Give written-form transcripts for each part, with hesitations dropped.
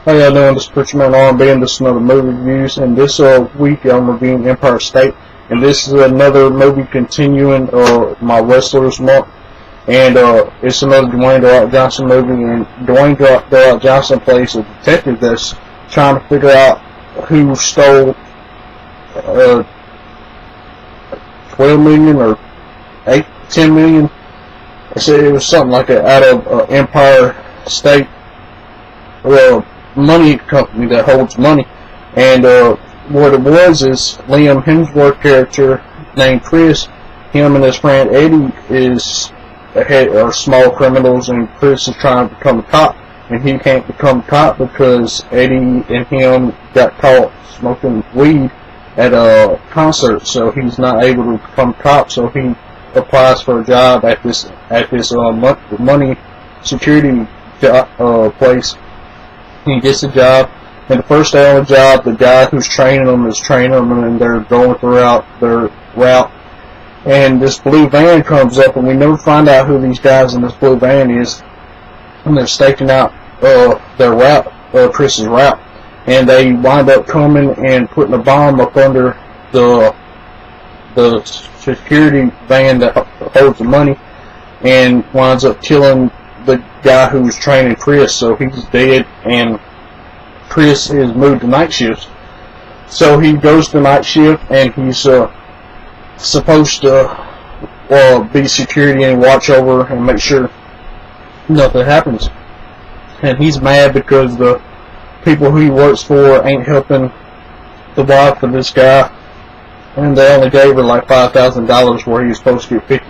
How y'all doing? This is Preacherman R&B, and this is another movie reviews. And this week I'm reviewing Empire State, and this is another movie continuing my Wrestlers month. And it's another Dwayne The Rock Johnson movie, and Dwayne The Rock Johnson plays a detective that's trying to figure out who stole 12 million or 10 million. I said it was something like that out of Empire State. Money company that holds money, and what it was is Liam Hemsworth character named Chris, him and his friend Eddie are small criminals, and Chris is trying to become a cop, and he can't become a cop because Eddie and him got caught smoking weed at a concert, so he's not able to become a cop. So he applies for a job at this money security place. He gets a job, and the first day on the job, the guy who's training them is training them, and they're going throughout their route. And this blue van comes up, and we never find out who these guys in this blue van is. And they're staking out their route, Chris's route, and they wind up coming and putting a bomb up under the security van that holds the money, and winds up killing the guy who's training Chris, so he's dead, and Chris is moved to night shifts. So he goes to night shift, and he's supposed to be security and watch over and make sure nothing happens. And he's mad because the people who he works for ain't helping the wife of this guy, and they only gave her like $5,000 where he was supposed to get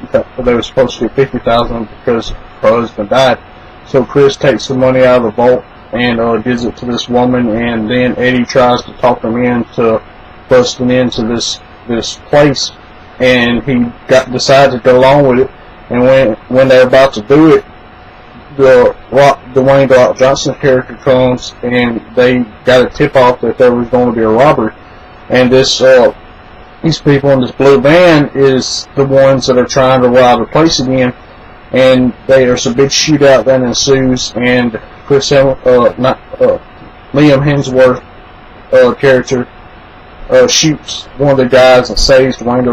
they were supposed to get $50,000 because her husband died. So Chris takes the money out of the vault and gives it to this woman, and then Eddie tries to talk him into busting into this place, and he decides to go along with it. And when they're about to do it, Dwayne The Rock Johnson character comes, and they got a tip off that there was going to be a robbery, and these people in this blue van is the ones that are trying to rob the place again. And there's a big shootout that ensues, and Liam Hemsworth character shoots one of the guys and saves Dwayne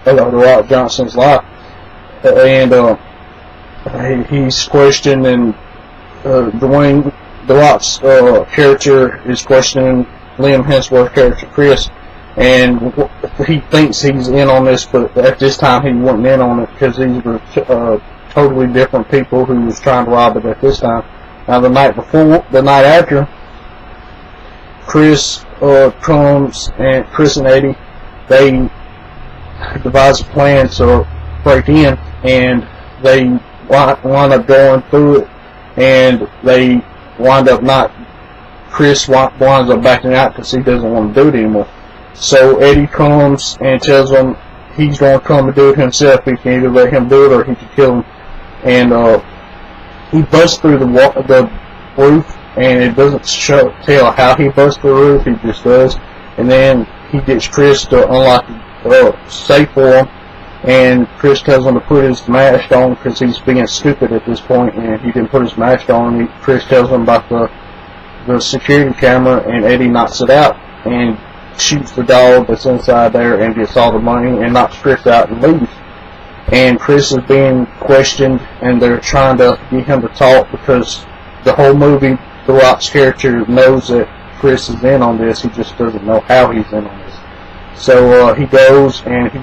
The Rock Johnson's life. And he's questioned, and Dwayne The Rock's character is questioning Liam Hemsworth character Chris, and he thinks he's in on this, but at this time he wasn't in on it because these were totally different people who was trying to rob it at this time. Now the night after, Chris comes, and Chris and Eddie, they devise a plan to break in, and they wind up going through it, and they wind up Chris winds up backing out because he doesn't want to do it anymore. So Eddie comes and tells him he's going to come and do it himself. He can either let him do it or he can kill him. And he busts through the roof, and it doesn't tell how he busts through the roof. He just does. And then he gets Chris to unlock the safe for him, and Chris tells him to put his mask on because he's being stupid at this point, and he didn't put his mask on. And Chris tells him about the security camera, and Eddie knocks it out and shoots the dog that's inside there and gets all the money and knocks Chris out and leaves. And Chris is being questioned, and they're trying to get him to talk because the whole movie, The Rock's character knows that Chris is in on this. He just doesn't know how he's in on this. So he goes, and he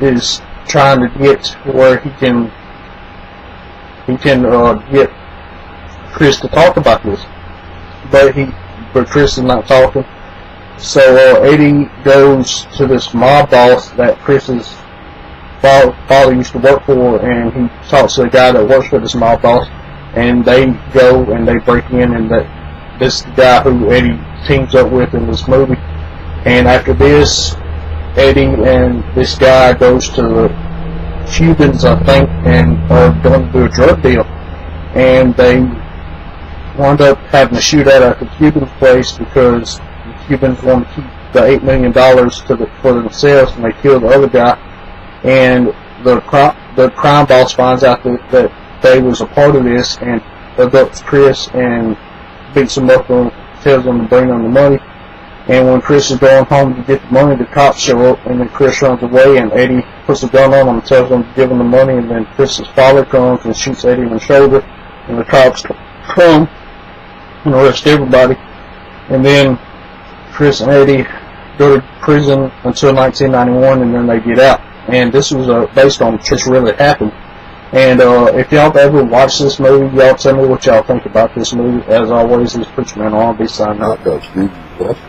is trying to get where he can get Chris to talk about this, but Chris is not talking. So Eddie goes to this mob boss that Chris's father used to work for, and he talks to the guy that works for this mob boss, and they go and they break in, and this guy who Eddie teams up with in this movie. And after this, Eddie and this guy goes to the Cubans, I think, and are going to do a drug deal, and they wound up having a shootout at the Cuban place because the Cubans want to keep the $8 million for themselves, and they kill the other guy. And the crime boss finds out that they was a part of this, and abducts Chris and beats him up and tells him to bring him the money. And when Chris is going home to get the money, the cops show up, and then Chris runs away, and Eddie puts a gun on him and tells him to give him the money, and then Chris's father comes and shoots Eddie in the shoulder, and the cops come and arrest everybody. And then Chris and Eddie go to prison until 1991, and then they get out. And this was based on this really happened. And if y'all ever watch this movie, y'all tell me what y'all think about this movie. As always, this is Preacher Man R&B signing out. Stevie West.